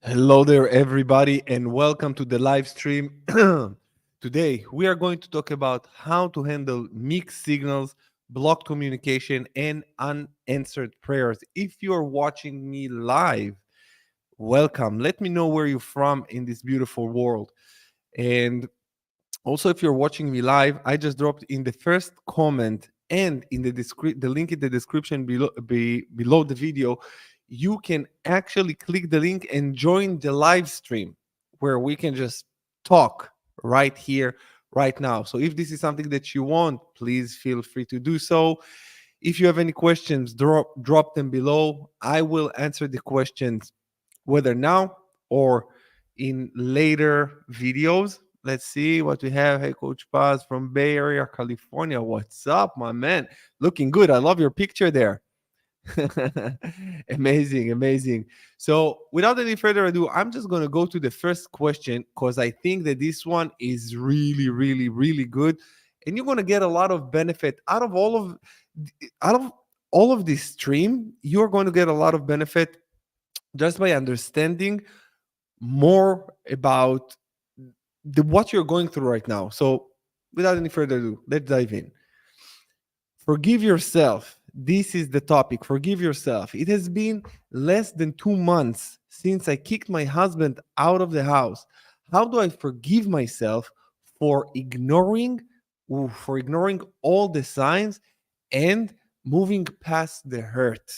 Hello there, everybody, and welcome to the live stream. Today, we are going to talk about how to handle mixed signals, blocked communication, and unanswered prayers. If you're watching me live, welcome. Let me know where you're from in this beautiful world. And also, if you're watching me live, I just dropped in the first comment and in the link in the description below the video. You can actually click the link and join the live stream where we can just talk right here, right now. So if this is something that you want, please feel free to do so. If you have any questions, drop them below. I will answer the questions whether now or in later videos. Let's see what we have. Hey, Coach Paz from Bay Area, California. What's up, my man? Looking good. I love your picture there. Amazing, amazing. So, without any further ado, I'm just going to go to the first question because I think that this one is really, really, really good, and you're going to get a lot of benefit out of all of this stream. You're going to get a lot of benefit just by understanding more about what you're going through right now. So, without any further ado, let's dive in. Forgive yourself. This is the topic. Forgive yourself. It has been less than 2 months since I kicked my husband out of the house. How do I forgive myself for ignoring all the signs and moving past the hurt?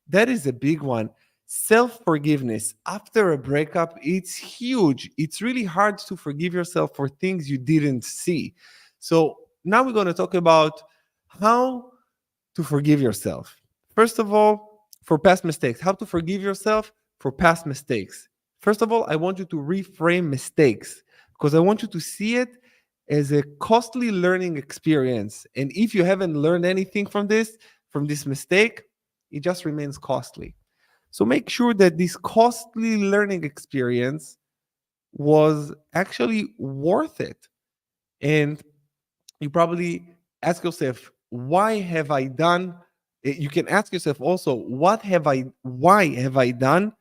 That is a big one. Self forgiveness after a breakup, it's huge. It's really hard to forgive yourself for things you didn't see. So, now we're going to talk about how to forgive yourself. First of all, for past mistakes, how to forgive yourself for past mistakes. First of all, I want you to reframe mistakes because I want you to see it as a costly learning experience. And if you haven't learned anything from this mistake, it just remains costly. So make sure that this costly learning experience was actually worth it. And you probably ask yourself, why have I done? You can ask yourself also, why have I done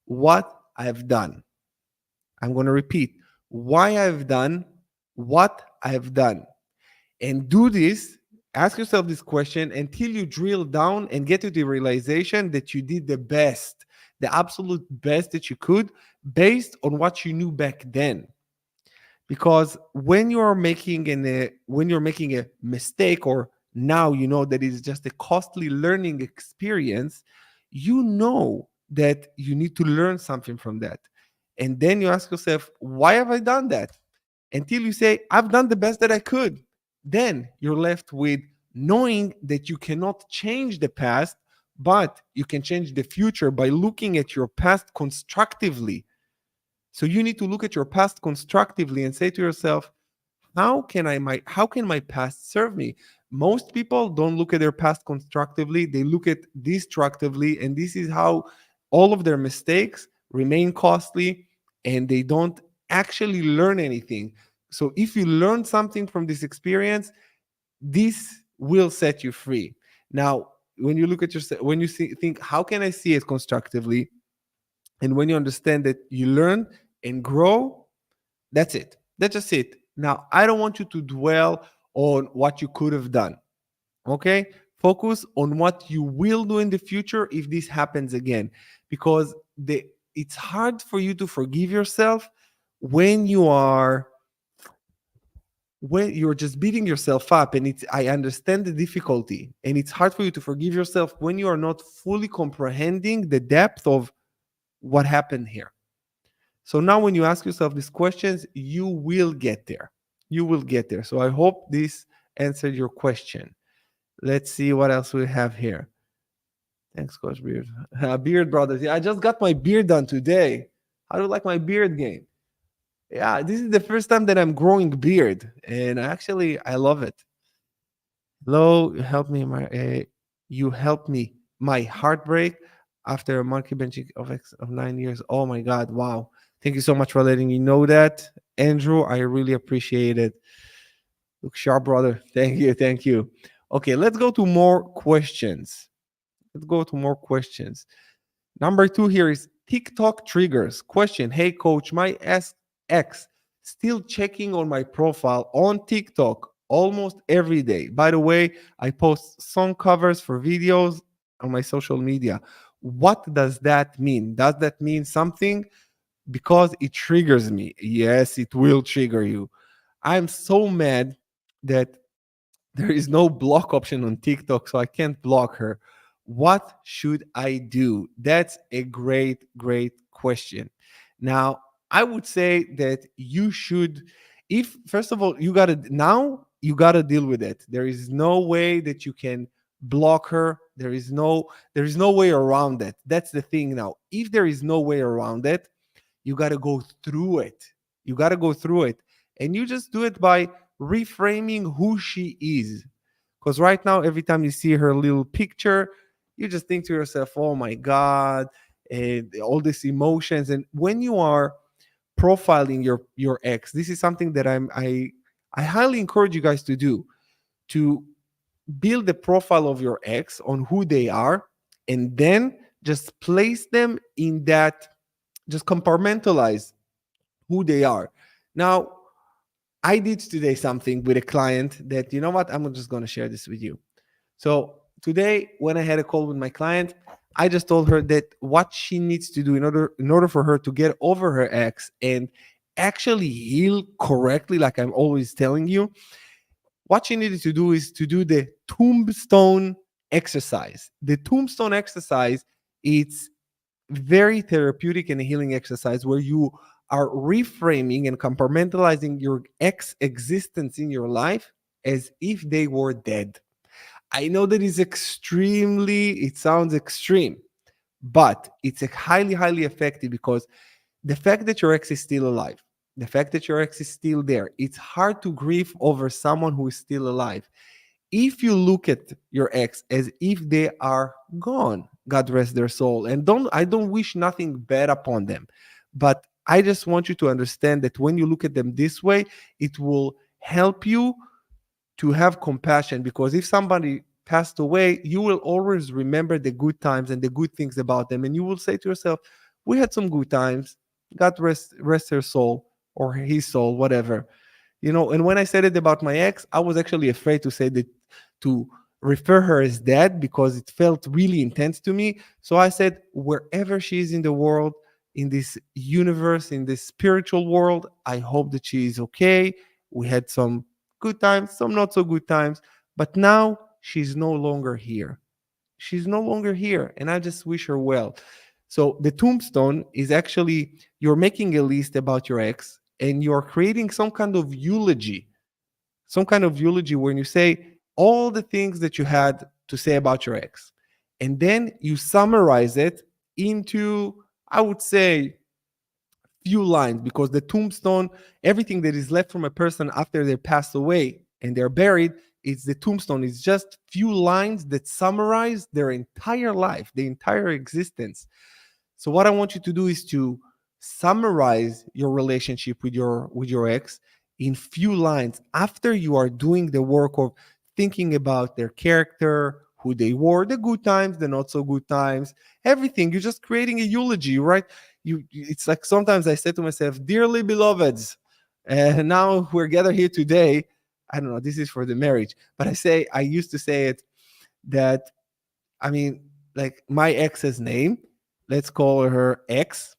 what I have done? I'm going to repeat, why I've done what I have done. And do this, ask yourself this question until you drill down and get to the realization that you did the best, the absolute best that you could based on what you knew back then. Because when you're making a mistake, or now you know that it's just a costly learning experience, you know that you need to learn something from that. And then you ask yourself, why have I done that? Until you say, I've done the best that I could. Then you're left with knowing that you cannot change the past, but you can change the future by looking at your past constructively. So you need to look at your past constructively and say to yourself, how can my past serve me? Most people don't look at their past constructively, they look at destructively, and this is how all of their mistakes remain costly and they don't actually learn anything. So if you learn something from this experience, this will set you free. Now, when you look at yourself, when you think, how can I see it constructively? And when you understand that you learn and grow, that's it. That's just it. Now, I don't want you to dwell on what you could have done. Okay? Focus on what you will do in the future if this happens again. Because it's hard for you to forgive yourself when you're just beating yourself up, and it's I understand the difficulty, and it's hard for you to forgive yourself when you are not fully comprehending the depth of what happened here. So now when you ask yourself these questions, you will get there. You will get there. So I hope this answered your question. Let's see what else we have here. Thanks, Coach Beard. Beard Brothers. Yeah, I just got my beard done today. How do you like my beard game? Yeah, this is the first time that I'm growing beard, and I love it. Hello, you helped me my heartbreak after a monkey benching of 9 years. Oh my God! Wow! Thank you so much for letting me know that, Andrew. I really appreciate it. Look sharp, brother. Thank you, thank you. Okay, let's go to more questions. Let's go to more questions. Number two here is TikTok triggers. Question: Hey coach, my ex still checking on my profile on TikTok almost every day. By the way, I post song covers for videos on my social media. What does that mean? Does that mean something? Because it triggers me. Yes, it will trigger you. I'm so mad that there is no block option on TikTok, so I can't block her. What should I do? That's a great, great question. Now, I would say that you should, if first of all, you gotta deal with it. There is no way that you can block her. There is no way around it. That's the thing now. If there is no way around it, you got to go through it. You got to go through it. And you just do it by reframing who she is. Because right now, every time you see her little picture, you just think to yourself, oh my God, and all these emotions. And when you are profiling your ex, this is something that I highly encourage you guys to do, to build the profile of your ex on who they are, and then just place them in that, just compartmentalize who they are. Now, I did today something with a client that, you know what, I'm just going to share this with you. So, today, when I had a call with my client, I just told her that what she needs to do in order for her to get over her ex and actually heal correctly, like I'm always telling you, what she needed to do is to do the tombstone exercise. The tombstone exercise, it's very therapeutic and healing exercise where you are reframing and compartmentalizing your ex existence in your life as if they were dead. I know that is it sounds extreme, but it's a highly, highly effective, because the fact that your ex is still alive, the fact that your ex is still there, it's hard to grieve over someone who is still alive. If you look at your ex as if they are gone, God rest their soul, and I don't wish nothing bad upon them, but I just want you to understand that when you look at them this way, it will help you to have compassion, because if somebody passed away, you will always remember the good times and the good things about them, and you will say to yourself, we had some good times. God rest her soul, or his soul, whatever. And when I said it about my ex, I was actually afraid to say that, to refer her as dead, because it felt really intense to me. So I said, wherever she is in the world, in this universe, in this spiritual world, I hope that she is okay. We had some good times, some not so good times, but now she's no longer here. She's no longer here, and I just wish her well. So the tombstone is actually, you're making a list about your ex, and you're creating some kind of eulogy when you say all the things that you had to say about your ex. And then you summarize it into, I would say, few lines, because the tombstone, everything that is left from a person after they pass away and they're buried, it's the tombstone. It's just few lines that summarize their entire life, the entire existence. So what I want you to do is to summarize your relationship with your ex in few lines after you are doing the work of thinking about their character, who they were, the good times, the not so good times, everything. You're just creating a eulogy, right? It's like sometimes I say to myself, dearly beloveds, and now we're gathered here today. I don't know, this is for the marriage, but I used to say it that, I mean, like my ex's name, let's call her X.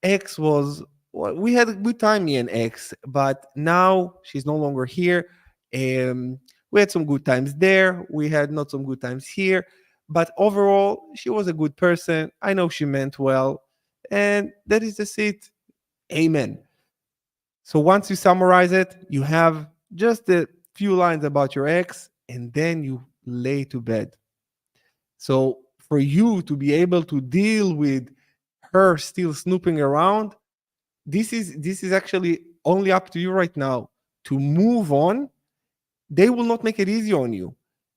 X was, well, we had a good time, me and X, but now she's no longer here. We had some good times there. We had not some good times here. But overall, she was a good person. I know she meant well. And that is just it. Amen. So once you summarize it, you have just a few lines about your ex, and then you lay to bed. So for you to be able to deal with her still snooping around, this is actually only up to you right now to move on. They will not make it easy on you,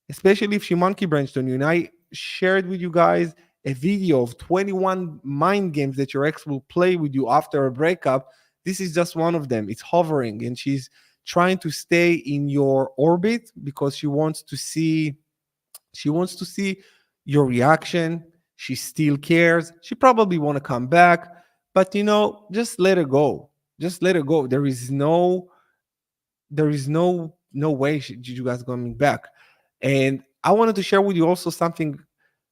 especially if she monkey branched on you. And I shared with you guys a video of 21 mind games that your ex will play with you after a breakup. This is just one of them. It's hovering, and she's trying to stay in your orbit because she wants to see your reaction. She still cares. She probably want to come back, but just let her go. Just let her go. There is no way you guys coming back. And I wanted to share with you also something.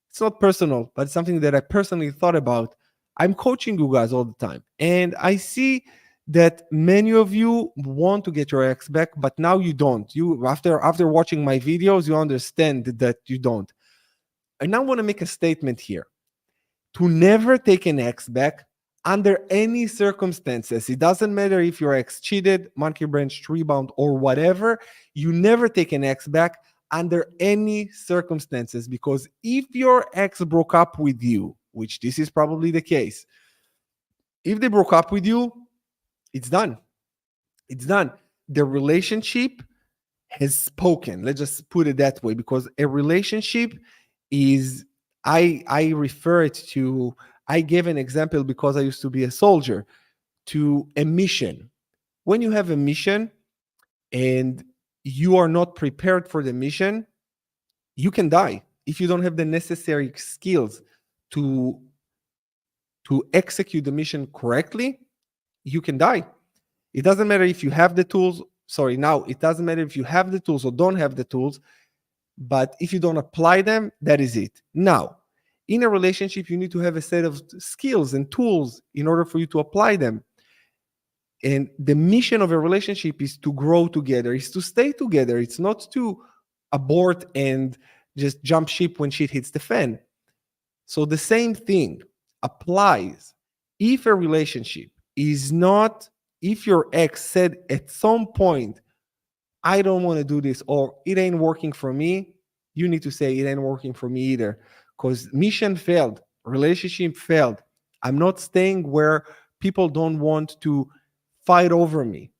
It's not personal, but something that I personally thought about. I'm coaching you guys all the time, and I see that many of you want to get your ex back, but now you don't. You after watching my videos, you understand that you don't. And I want to make a statement here to never take an ex back under any circumstances. It doesn't matter if your ex cheated, monkey branch, rebound, or whatever. You never take an ex back under any circumstances, because if your ex broke up with you, which this is probably the case, if they broke up with you, it's done. It's done. The relationship has spoken. Let's just put it that way, because a relationship is, I refer it to, I gave an example because I used to be a soldier, to a mission. When you have a mission and you are not prepared for the mission, you can die if you don't have the necessary skills to execute the mission correctly. You can die. It doesn't matter if you have the tools. Sorry, now it doesn't matter if you have the tools or don't have the tools, but if you don't apply them, that is it. Now, in a relationship, you need to have a set of skills and tools in order for you to apply them. And the mission of a relationship is to grow together, is to stay together. It's not to abort and just jump ship when shit hits the fan. So the same thing applies. If a relationship is not, if your ex said at some point, I don't want to do this, or it ain't working for me, you need to say it ain't working for me either. Because mission failed, relationship failed. I'm not staying where people don't want to fight over me.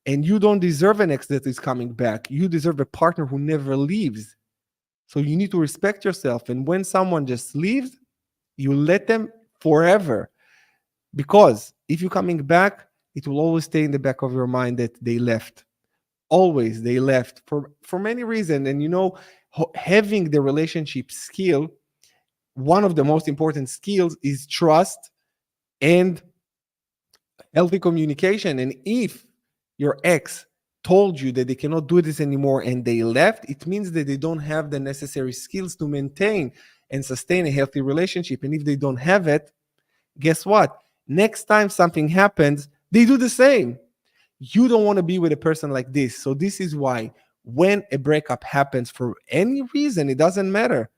And you don't deserve an ex that is coming back. You deserve a partner who never leaves. So you need to respect yourself. And when someone just leaves, you let them forever. Because if you're coming back, it will always stay in the back of your mind that they left. Always they left for many reasons. And having the relationship skill, one of the most important skills is trust and healthy communication. And if your ex told you that they cannot do this anymore and they left, it means that they don't have the necessary skills to maintain and sustain a healthy relationship. And if they don't have it, guess what? Next time something happens, they do the same. You don't want to be with a person like this. So this is why when a breakup happens for any reason, it doesn't matter.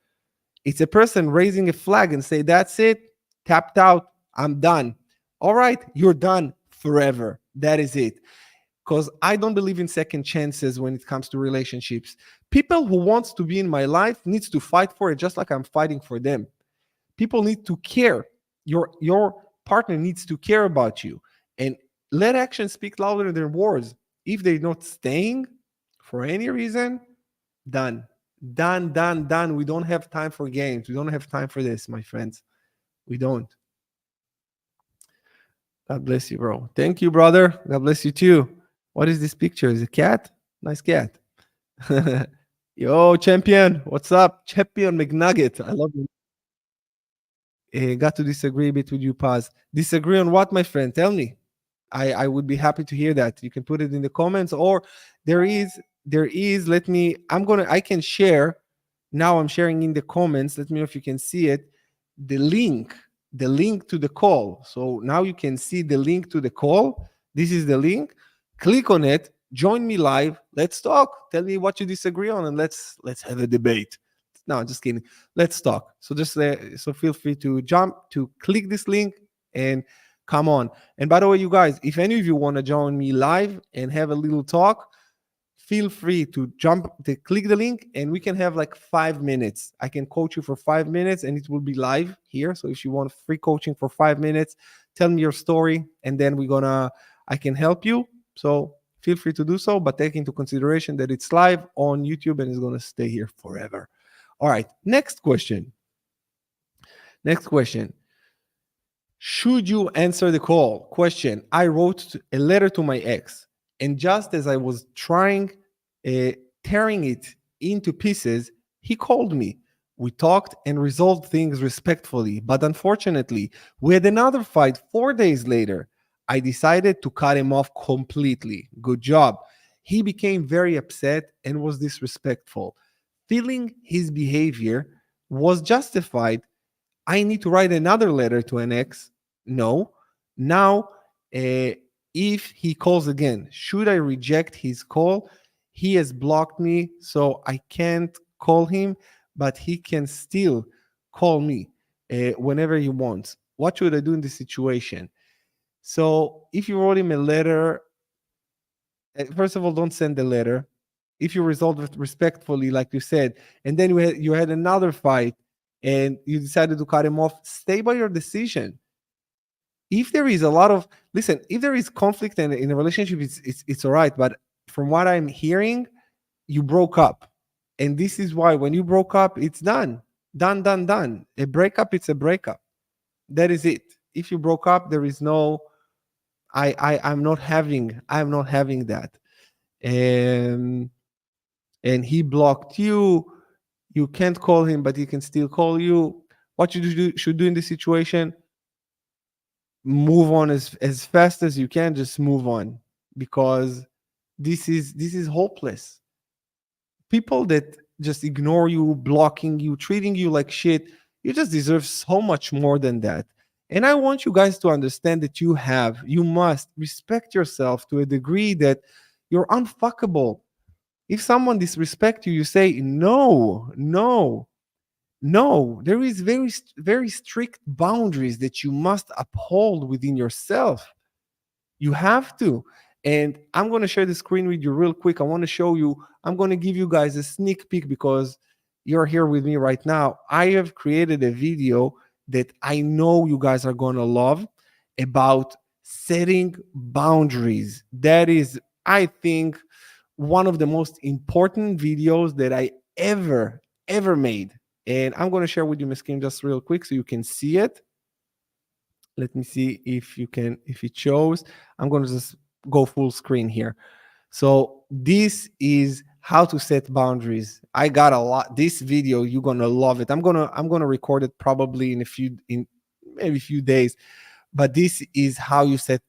It's a person raising a flag and say, that's it, tapped out, I'm done. All right, you're done forever. That is it. Because I don't believe in second chances when it comes to relationships. People who wants to be in my life needs to fight for it just like I'm fighting for them. People need to care. Your partner needs to care about you. And let actions speak louder than words. If they're not staying for any reason, done. Done, done, done. We don't have time for games. We don't have time for this, my friends. We don't. God bless you, bro. Thank you, brother. God bless you too. What is this picture? Is it a cat? Nice cat. Yo, champion. What's up? Champion McNugget. I love you. Got to disagree a bit with you, Paz. Disagree on what, my friend? Tell me. I would be happy to hear that. You can put it in the comments, or I can share. Now I'm sharing in the comments. Let me know if you can see it. The link to the call. So now you can see the link to the call. This is the link. Click on it. Join me live. Let's talk. Tell me what you disagree on, and let's have a debate. No, just kidding. Let's talk. So so feel free to click this link and come on. And by the way, you guys, if any of you want to join me live and have a little talk, feel free to click the link, and we can have like 5 minutes. I can coach you for 5 minutes, and it will be live here. So if you want free coaching for 5 minutes, tell me your story, and then I can help you. So feel free to do so, but take into consideration that it's live on YouTube and it's going to stay here forever. All right, next question. Should you answer the call? Question: I wrote a letter to my ex, and just as I was tearing it into pieces, he called me. We talked and resolved things respectfully, but unfortunately, we had another fight 4 days later. I decided to cut him off completely. Good job. He became very upset and was disrespectful. Feeling his behavior was justified, I need to write another letter to an ex. No. Now, uh, if he calls again, should I reject his call? He has blocked me, so I can't call him, but he can still call me whenever he wants. What should I do in this situation? So, if you wrote him a letter, first of all, don't send the letter. If you resolve it respectfully, like you said, and then you had another fight and you decided to cut him off, stay by your decision. If there is a lot of listen, if there is conflict in a relationship, it's all right. But from what I'm hearing, you broke up, and this is why when you broke up, it's done, done, done, done. A breakup, it's a breakup. That is it. If you broke up, there is no. I'm not having that. And and he blocked you. You can't call him, but he can still call you. What you should do in this situation, move on as fast as you can. Just move on, because this is hopeless. People that just ignore you, blocking you, treating you like shit, you just deserve so much more than that. And I want you guys to understand that you must respect yourself to a degree that you're unfuckable. If someone disrespect you, you say no, no, no. There is very strict boundaries that you must uphold within yourself. You have to. And I'm going to share the screen with you real quick. I want to show you, I'm going to give you guys a sneak peek because you're here with me right now. I have created a video that I know you guys are going to love about setting boundaries. That is, I think, one of the most important videos that I ever made. And I'm going to share with you my screen just real quick so you can see it. Let me see if it shows. I'm going to just go full screen here. So this is how to set boundaries. I got a lot. This video, you're going to love it. I'm going to record it probably in maybe a few days, but this is how you set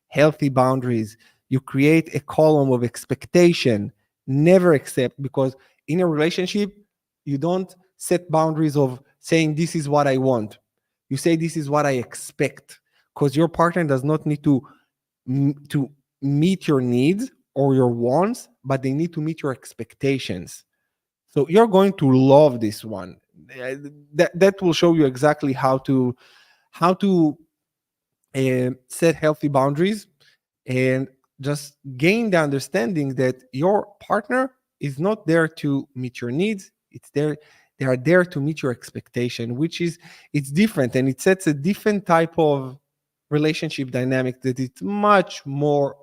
healthy boundaries. You create a column of expectation, never accept, because in a relationship, you don't set boundaries of saying, this is what I want. You say, this is what I expect, because your partner does not need to meet your needs or your wants, but they need to meet your expectations. So you're going to love this one. That will show you exactly how to set healthy boundaries and just gain the understanding that your partner is not there to meet your needs. They are there to meet your expectation, which is, it's different, and it sets a different type of relationship dynamic that it's much more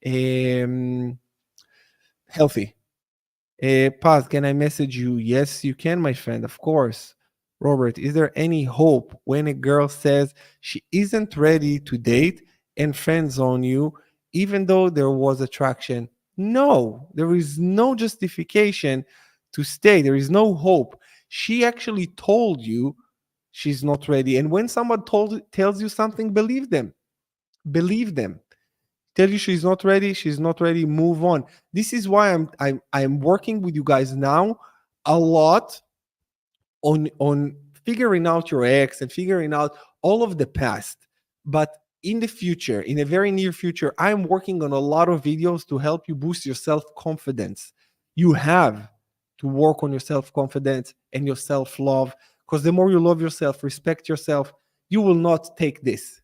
um, healthy. Paz, can I message you? Yes, you can, my friend, of course. Robert, is there any hope when a girl says she isn't ready to date and friend zone you, even though there was attraction? No, there is no justification to stay. There is no hope. She actually told you she's not ready. And when someone tells you something, believe them. Believe them. Tell you she's not ready, move on. This is why I'm working with you guys now a lot on figuring out your ex and figuring out all of the past. But in the future, in a very near future, I'm working on a lot of videos to help you boost your self-confidence. You have to work on your self-confidence and your self-love, because the more you love yourself, respect yourself, you will not take this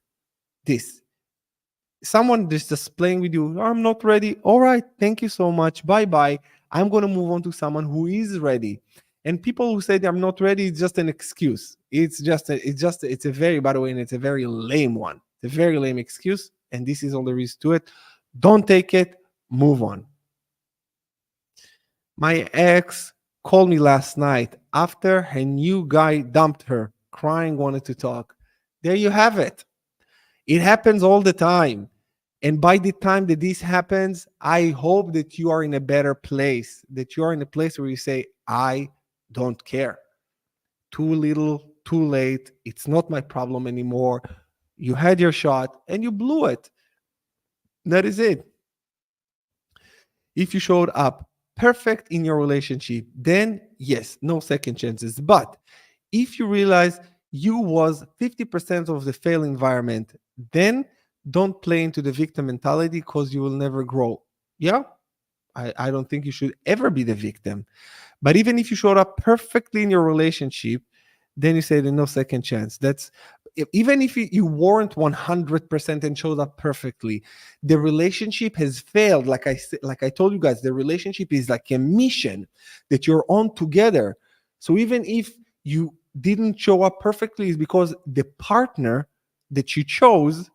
someone just playing with you. "Oh, I'm not ready. All right, thank you so much. Bye bye. I'm going to move on to someone who is ready." And people who say I'm not ready, it's just an excuse. It's a very, by the way, and it's a very lame one. It's a very lame excuse. And this is all there is to it. Don't take it. Move on. My ex called me last night after her new guy dumped her, crying, wanted to talk. There you have it. It happens all the time. And by the time that this happens, I hope that you are in a better place, that you are in a place where you say, I don't care. Too little, too late. It's not my problem anymore. You had your shot and you blew it. That is it. If you showed up perfect in your relationship, then yes, no second chances. But if you realize you was 50% of the fail environment, then don't play into the victim mentality because you will never grow. Yeah, I don't think you should ever be the victim. But even if you showed up perfectly in your relationship, then you say there's no second chance. That's even if you weren't 100% and showed up perfectly, the relationship has failed. Like I told you guys, the relationship is like a mission that you're on together. So even if you didn't show up perfectly, is because the partner that you chose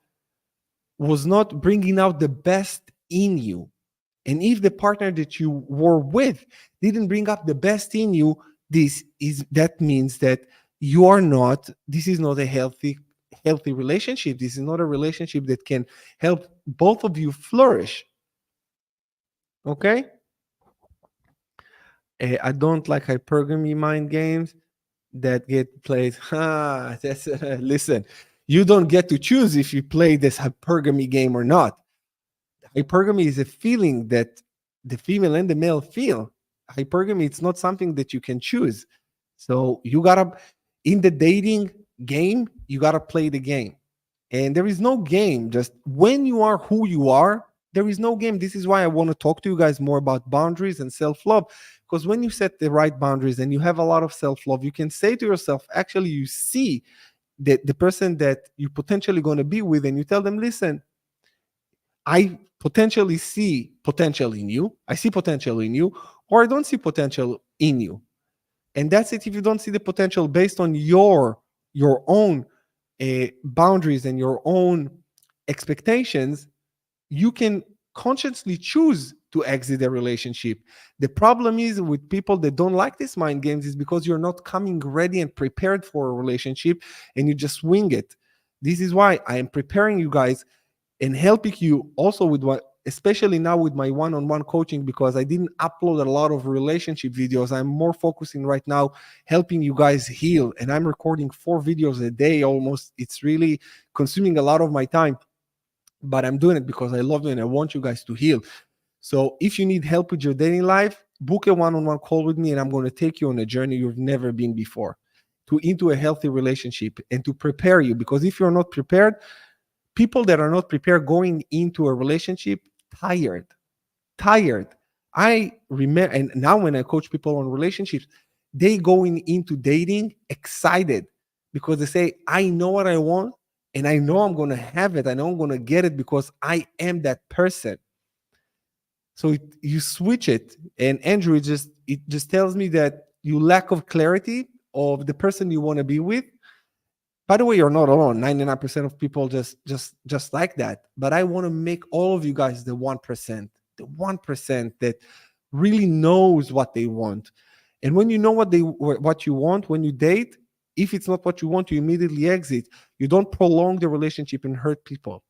was not bringing out the best in you. And if the partner that you were with didn't bring up the best in you, that means that you are not, this is not a healthy relationship. This is not a relationship that can help both of you flourish. Okay? I don't like hypergamy mind games that get played. Listen, you don't get to choose if you play this hypergamy game or not. Hypergamy is a feeling that the female and the male feel. Hypergamy, it's not something that you can choose. So you gotta, in the dating game, you gotta play the game. And there is no game. Just when you are who you are, there is no game. This is why I want to talk to you guys more about boundaries and self-love. Because when you set the right boundaries and you have a lot of self-love, you can say to yourself, actually, you see that the person that you're potentially going to be with, and you tell them, listen, I potentially see potential in you. I see potential in you, or I don't see potential in you. And that's it. If you don't see the potential based on your own boundaries and your own expectations, you can consciously choose to exit a relationship. The problem is with people that don't like these mind games is because you're not coming ready and prepared for a relationship and you just wing it. This is why I am preparing you guys and helping you also with what, especially now with my one-on-one coaching, because I didn't upload a lot of relationship videos. I'm more focusing right now helping you guys heal, and I'm recording 4 videos a day almost. It's really consuming a lot of my time, but I'm doing it because I love you and I want you guys to heal. So if you need help with your dating life, book a one-on-one call with me, and I'm going to take you on a journey you've never been before into a healthy relationship and to prepare you. Because if you're not prepared, people that are not prepared going into a relationship, tired. I remember, and now when I coach people on relationships, they going into dating excited because they say, I know what I want and I know I'm going to have it. I know I'm going to get it because I am that person. So you switch it, and Andrew, it just tells me that you lack of clarity of the person you want to be with. By the way, you're not alone. 99% of people just like that. But I want to make all of you guys the 1% that really knows what they want. And when you know what you want, when you date, if it's not what you want, you immediately exit. You don't prolong the relationship and hurt people.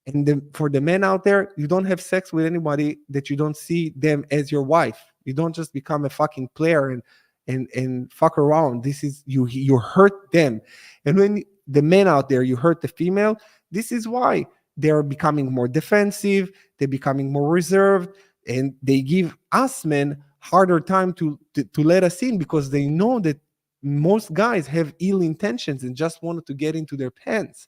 And for the men out there, you don't have sex with anybody that you don't see them as your wife. You don't just become a fucking player and fuck around. This is you hurt them. And when the men out there, you hurt the female, this is why they're becoming more defensive, they're becoming more reserved, and they give us men harder time to let us in because they know that most guys have ill intentions and just wanted to get into their pants.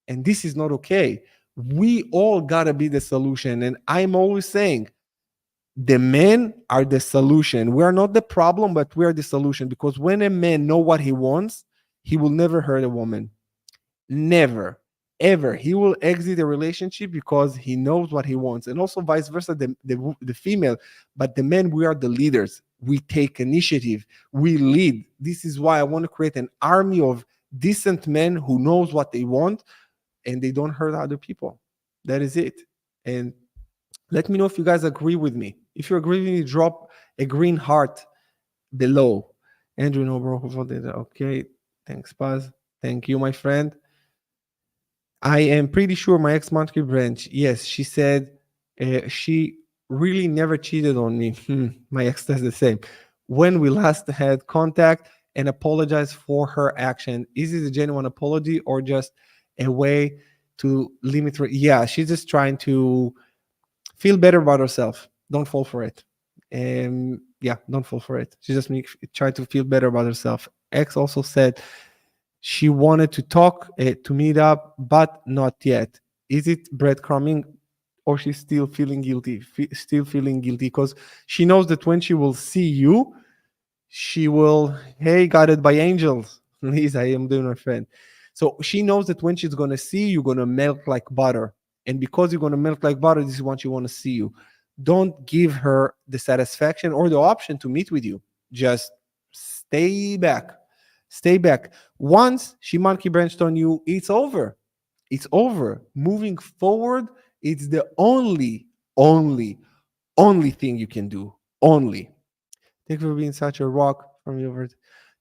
And this is not okay. We all gotta be the solution. And I'm always saying, the men are the solution. We are not the problem, but we are the solution. Because when a man know what he wants, he will never hurt a woman. Never, ever. He will exit a relationship because he knows what he wants. And also vice versa, the female. But the men, we are the leaders. We take initiative. We lead. This is why I want to create an army of decent men who knows what they want and they don't hurt other people. That is it. And let me know if you guys agree with me. If you agree with me, drop a green heart below. Andrew, no, bro. Okay. Thanks, Paz. Thank you, my friend. I am pretty sure my ex-monkey branch, yes, she said she really never cheated on me. My ex does the same. when we last had contact and apologize for her action. Is it a genuine apology or just a way to limit yeah, she's just trying to feel better about herself. Don't fall for it. Yeah, don't fall for it. She just try to feel better about herself. X also said she wanted to talk, to meet up, but not yet. Is it breadcrumbing, or she's still feeling guilty? Still feeling guilty because she knows that when she will see you, she will, hey, guided by angels. Lisa, I am doing her friend. So she knows that when she's going to see you, you're going to melt like butter. And because you're going to melt like butter, this is what you want to see you. Don't give her the satisfaction or the option to meet with you. Just stay back. Stay back. Once she monkey branched on you, it's over. It's over. Moving forward, it's the only thing you can do. Only. Thank you for being such a rock from your.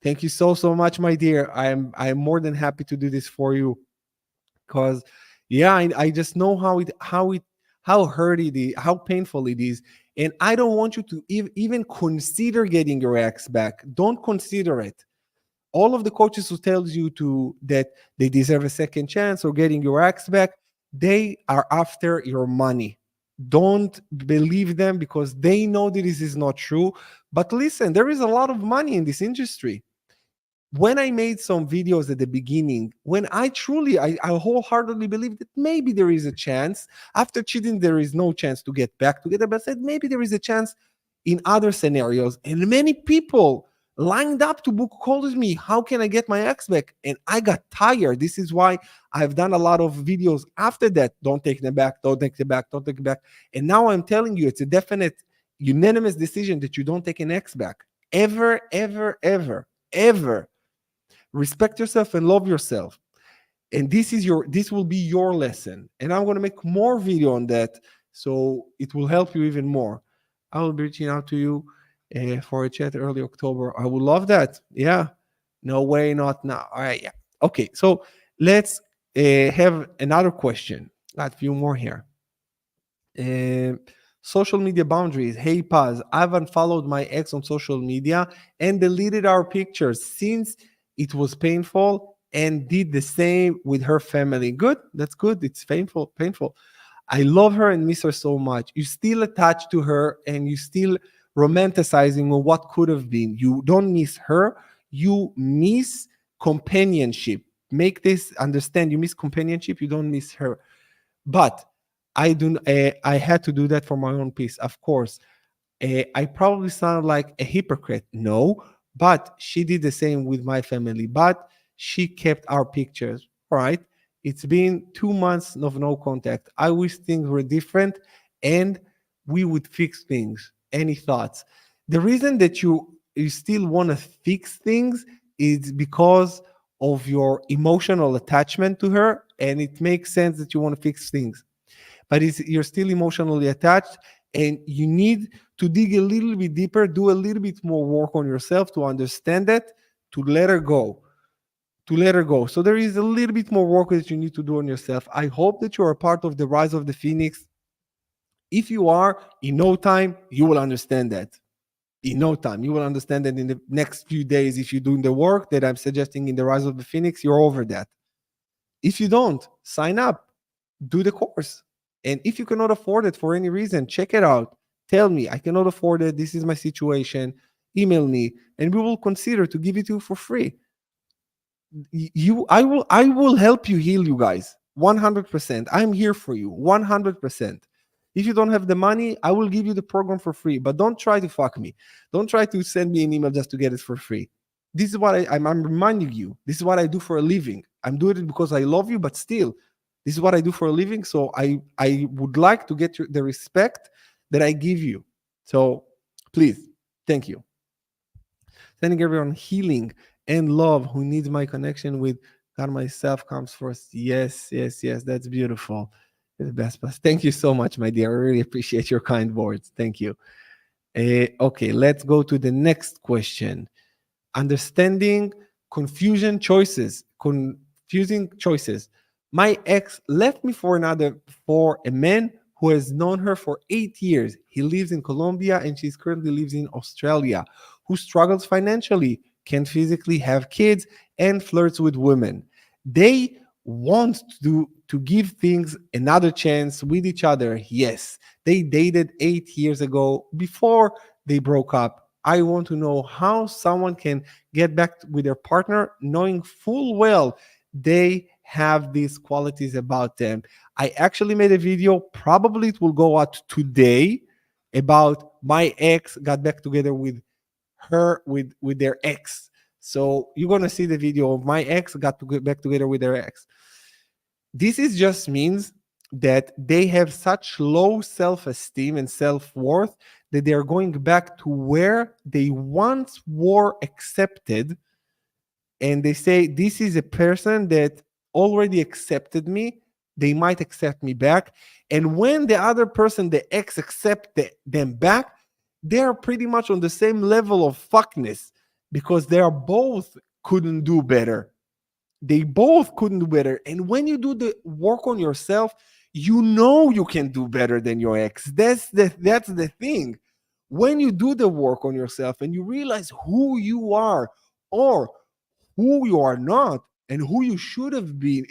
Thank you so much, my dear. I'm more than happy to do this for you, because yeah, I just know how hurt it is, how painful it is, and I don't want you to even consider getting your ex back. Don't consider it. All of the coaches who tells you to that they deserve a second chance or getting your ex back, they are after your money. Don't believe them because they know that this is not true. But listen, there is a lot of money in this industry. When I made some videos at the beginning, when I wholeheartedly believed that maybe there is a chance. After cheating, there is no chance to get back together, but I said maybe there is a chance in other scenarios. And many people lined up to book calls with me. How can I get my ex back? And I got tired. This is why I've done a lot of videos after that. Don't take them back. Don't take them back. Don't take it back. And now I'm telling you, it's a definite, unanimous decision that you don't take an ex back. Ever, ever, ever, ever. Respect yourself and love yourself. And this will be your lesson. And I'm going to make more video on that, so it will help you even more. I will be reaching out to you for a chat early October. I would love that. Yeah. No way, not now. All right. Yeah. Okay. So let's have another question. Got a few more here. Uh, Social media boundaries. Hey, Paz, I've unfollowed my ex on social media and deleted our pictures since it was painful, and did the same with her family. Good. That's good. It's painful. Painful. I love her and miss her so much. You still attached to her and you still romanticizing on what could have been. You don't miss her. You miss companionship. Make this understand. You miss companionship. You don't miss her. But I had to do that for my own peace, of course. I probably sound like a hypocrite. No, but she did the same with my family. But she kept our pictures. All right. It's been 2 months of no contact. I wish things were different and we would fix things. Any thoughts? The reason that you still want to fix things is because of your emotional attachment to her, and it makes sense that you want to fix things, but you're still emotionally attached, and you need to dig a little bit deeper, do a little bit more work on yourself to understand that, to let her go, to let her go. So there is a little bit more work that you need to do on yourself. I hope that you are a part of the Rise of the Phoenix. If you are, in no time, you will understand that. In no time, you will understand that in the next few days. If you're doing the work that I'm suggesting in the Rise of the Phoenix, you're over that. If you don't, sign up, do the course. And if you cannot afford it for any reason, check it out. Tell me, I cannot afford it. This is my situation. Email me, and we will consider to give it to you for free. I will help you heal, you guys. 100%. I'm here for you. 100%. If you don't have the money, I will give you the program for free. But don't try to fuck me. Don't try to send me an email just to get it for free. This is what I'm reminding you. This is what I do for a living. I'm doing it because I love you, but still, this is what I do for a living. So I would like to get the respect that I give you. So please, thank you. Sending everyone healing and love who needs my connection with God myself comes first. Yes, yes, yes. That's beautiful. You're the best. Thank you so much, my dear. I really appreciate your kind words. Thank you. Okay, let's go to the next question. Understanding confusing choices. My ex left me for a man who has known her for 8 years. He lives in Colombia and she currently lives in Australia. who struggles financially, can't physically have kids, and flirts with women. They want to give things another chance with each other. Yes, they dated 8 years ago before they broke up. I want to know how someone can get back with their partner knowing full well they have these qualities about them. I actually made a video, probably it will go out today, about my ex got back together with her with their ex. So you're gonna see the video of my ex got to get back together with their ex. This is just means that they have such low self-esteem and self-worth that they are going back to where they once were accepted, and they say this is a person that already accepted me, they might accept me back. And when the other person, the ex, accept them back, they are pretty much on the same level of fuckness, because they are both couldn't do better. They both couldn't do better. And when you do the work on yourself, you know you can do better than your ex. That's the thing. When you do the work on yourself and you realize who you are, or who you are not, and who you should have been,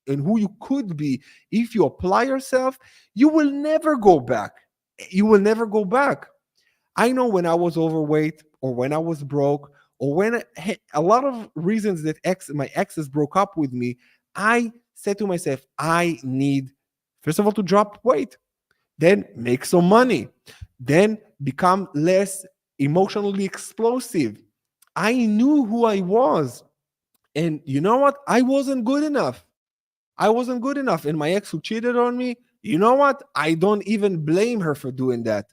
and who you could be, if you apply yourself, you will never go back. You will never go back. I know when I was overweight, or when I was broke, or when a lot of reasons that my exes broke up with me, I said to myself, I need, first of all, to drop weight, then make some money, then become less emotionally explosive. I knew who I was. And you know what? I wasn't good enough. I wasn't good enough. And my ex who cheated on me, you know what? I don't even blame her for doing that.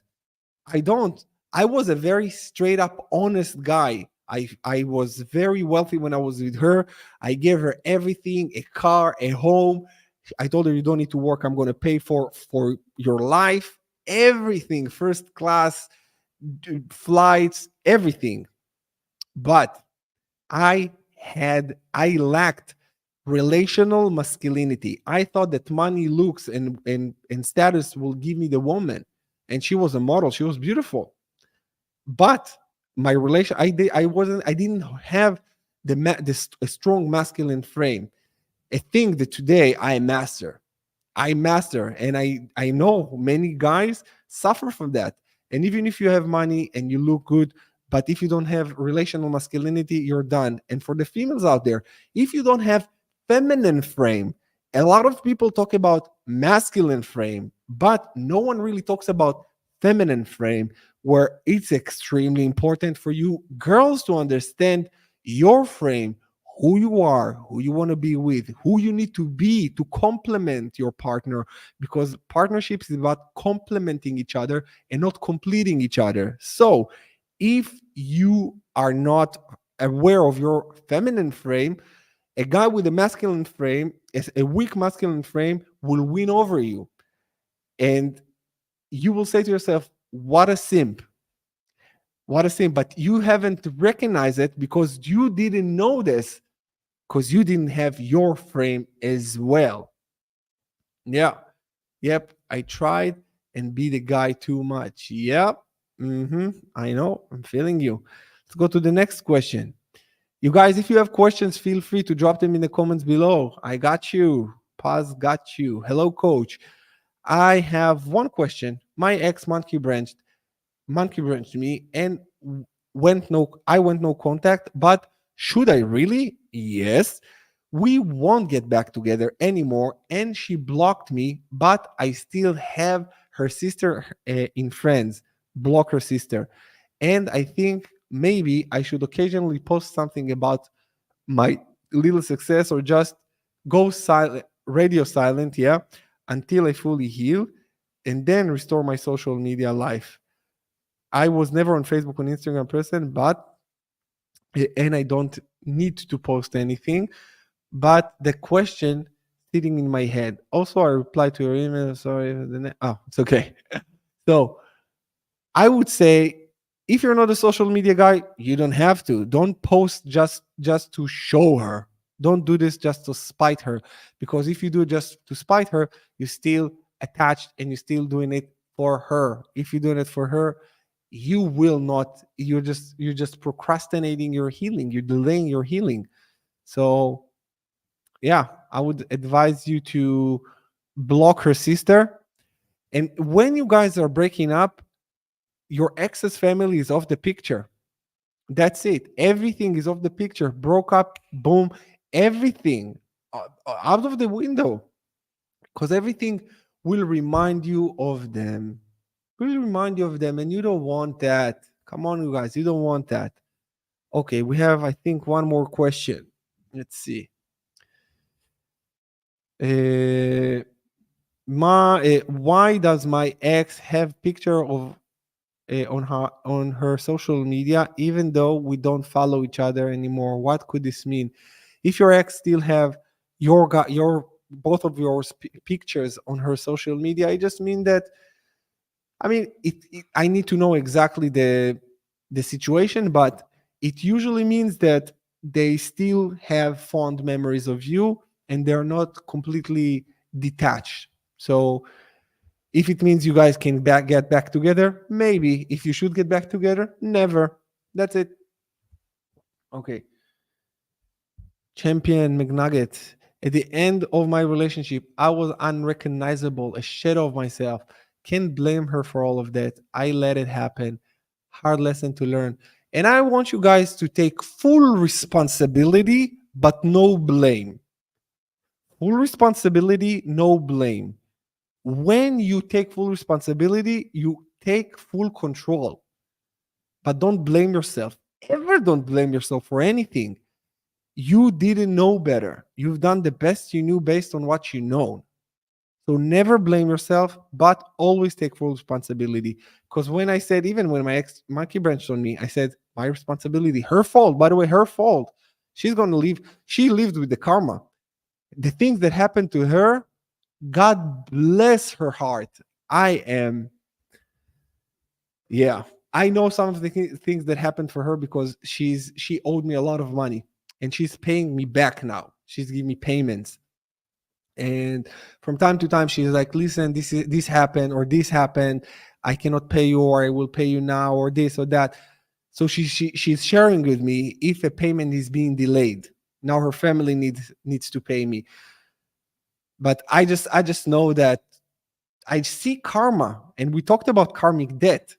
I don't. I was a very straight up, honest guy. I was very wealthy when I was with her. I gave her everything, a car, a home. I told her, you don't need to work. I'm going to pay for your life, everything, first class flights, everything. But I lacked relational masculinity. I thought that money, looks, and status will give me the woman. And she was a model. She was beautiful. But my relation, I didn't have this a strong masculine frame. A thing that today I master, and I know many guys suffer from that. And even if you have money and you look good, but if you don't have relational masculinity, you're done. And for the females out there, if you don't have feminine frame, a lot of people talk about masculine frame, but no one really talks about feminine frame, where it's extremely important for you girls to understand your frame, who you are, who you want to be with, who you need to be to complement your partner, because partnerships is about complementing each other and not completing each other. So, if you are not aware of your feminine frame, a guy with a masculine frame, a weak masculine frame, will win over you. And you will say to yourself, what a simp. What a simp. But you haven't recognized it because you didn't know this, because you didn't have your frame as well. Yeah. Yep. I tried and be the guy too much. Yep. I know. I'm feeling you. Let's go to the next question. You guys, if you have questions, feel free to drop them in the comments below. I got you. Paz got you. Hello, coach. I have one question. My ex monkey branched me and I went no contact, but should I really? Yes. We won't get back together anymore, and she blocked me, but I still have her sister in friends. Block her sister. And I think maybe I should occasionally post something about my little success, or just go silent, radio silent, yeah, until I fully heal, and then restore my social media life. I was never on Facebook and Instagram person, but and I don't need to post anything. But the question sitting in my head. Also, I replied to your email. Sorry, oh, it's okay. So I would say, if you're not a social media guy, you don't have to. Don't post just to show her. Don't do this just to spite her, because if you do it just to spite her, you're still attached and you're still doing it for her. If you're doing it for her, you will not, you're just procrastinating your healing, you're delaying your healing. So yeah, I would advise you to block her sister. And when you guys are breaking up, your ex's family is off the picture. That's it. Everything is off the picture. Broke up, boom, everything out of the window. Because everything will remind you of them. Will remind you of them, and you don't want that. Come on, you guys, you don't want that. Okay, we have, I think, one more question. Let's see. Uh, why does my ex have picture of on her social media, even though we don't follow each other anymore? What could this mean? If your ex still have your both of your pictures on her social media, it just mean that, I mean, I need to know exactly the situation, but it usually means that they still have fond memories of you and they're not completely detached. So if it means you guys can get back together, maybe. If you should get back together, never. That's it. Okay. Champion McNugget. At the end of my relationship, I was unrecognizable, a shadow of myself. Can't blame her for all of that. I let it happen. Hard lesson to learn. And I want you guys to take full responsibility, but no blame. Full responsibility, no blame. When you take full responsibility, you take full control, but don't blame yourself. Ever don't blame yourself for anything. You didn't know better. You've done the best you knew based on what you know. So never blame yourself, but always take full responsibility. Because when I said, even when my ex monkey branched on me, I said, my responsibility, her fault. By the way, her fault. She's going to leave. She lived with the karma. The things that happened to her, God bless her heart. I am, yeah. I know some of the things that happened for her because she owed me a lot of money and she's paying me back now. She's giving me payments. And from time to time she's like, listen, this happened or this happened. I cannot pay you, or I will pay you now, or this or that. So she's sharing with me if a payment is being delayed. Now her family needs to pay me. But I just know that I see karma, and we talked about karmic debt.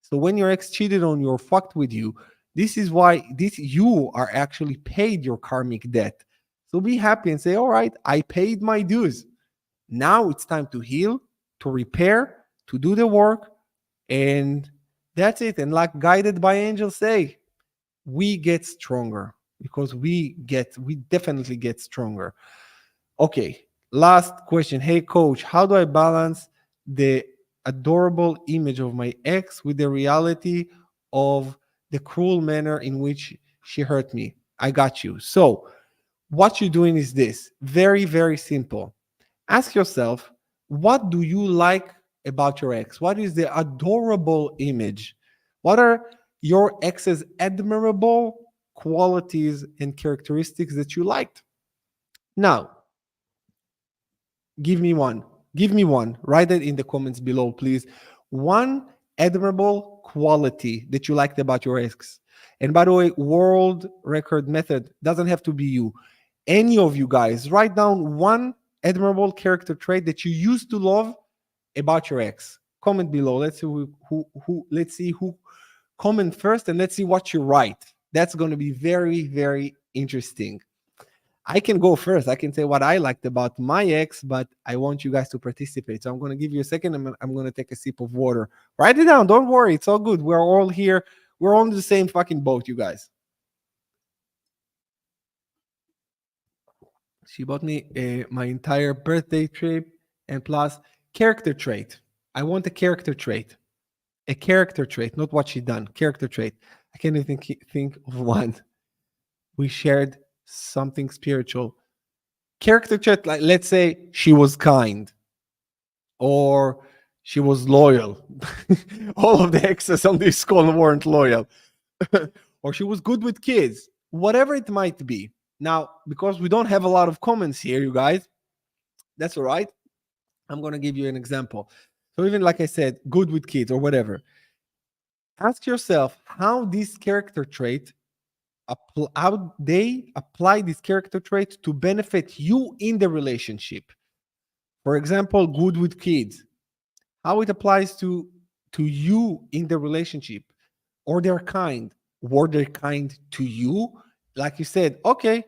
So when your ex cheated on you or fucked with you, this is why this you are actually paid your karmic debt. So be happy and say, all right, I paid my dues. Now it's time to heal, to repair, to do the work, and that's it. And like guided by angels say, we get stronger because we definitely get stronger. Okay, last question. Hey, coach, how do I balance the adorable image of my ex with the reality of the cruel manner in which she hurt me? I got you. So, what you're doing is this, very, very simple. Ask yourself, what do you like about your ex? What is the adorable image? What are your ex's admirable qualities and characteristics that you liked? Now, give me one. Give me one. Write it in the comments below, please. One admirable quality that you liked about your ex. And by the way, world record method doesn't have to be you. Any of you guys, write down one admirable character trait that you used to love about your ex. Comment below. Let's see who comment first, and let's see what you write. That's going to be very, very interesting. I can go first. I can say what I liked about my ex, but I want you guys to participate. So I'm going to give you a second. I'm going to take a sip of water. Write it down. Don't worry. It's all good. We're all here. We're on the same fucking boat, you guys. She bought me my entire birthday trip and plus character trait. I want a character trait. A character trait, not what she done. Character trait. I can't even think of one. We shared something spiritual. Character trait, like let's say she was kind or she was loyal. All of the exes on this call weren't loyal. Or she was good with kids. Whatever it might be. Now, because we don't have a lot of comments here, you guys, that's all right. I'm going to give you an example. So even like I said, good with kids or whatever. Ask yourself how this character trait, how they apply this character trait to benefit you in the relationship. For example, good with kids, how it applies to you in the relationship, or they're kind, were they kind to you? Like you said, okay,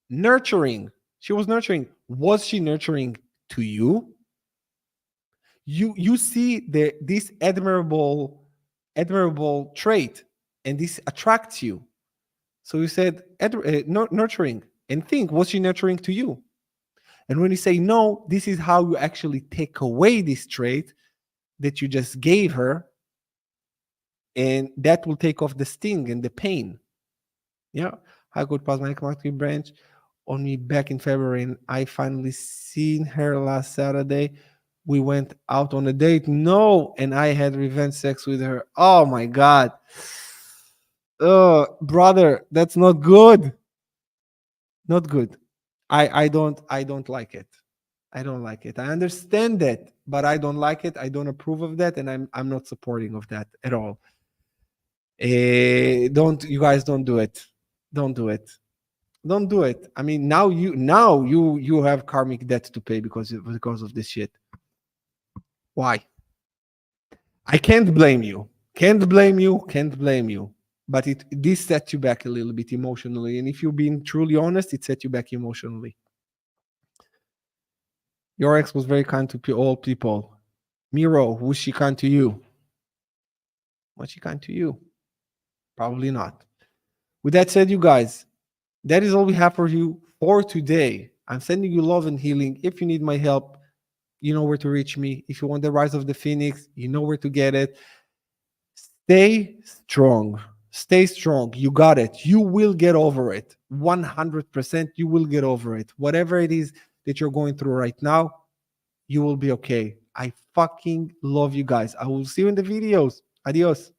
nurturing. She was nurturing. Was she nurturing to you? You see this admirable trait, and this attracts you. So you said nurturing, and think, was she nurturing to you? And when you say no, this is how you actually take away this trait that you just gave her, and that will take off the sting and the pain. Yeah. Hi, Coach Paz, my marketing branch on me back in February, and I finally seen her last Saturday. We went out on a date. No, and I had revenge sex with her. Oh my God. Oh, brother, that's not good. Not good. I don't like it. I don't like it. I understand that, but I don't like it. I don't approve of that, and I'm not supporting of that at all. Don't you guys don't do it. Don't do it. Don't do it. I mean, now you have karmic debt to pay because of this shit. Why? I can't blame you. Can't blame you. Can't blame you. But this set you back a little bit emotionally, and if you're being truly honest, it set you back emotionally. Your ex was very kind to all people. Miro, was she kind to you? Was she kind to you? Probably not. With that said, you guys, that is all we have for you for today. I'm sending you love and healing. If you need my help, you know where to reach me. If you want the rise of the phoenix, you know where to get it. Stay strong. Stay strong. You got it. You will get over it. 100% you will get over it. Whatever it is that you're going through right now, you will be okay. I fucking love you guys. I will see you in the videos. Adios.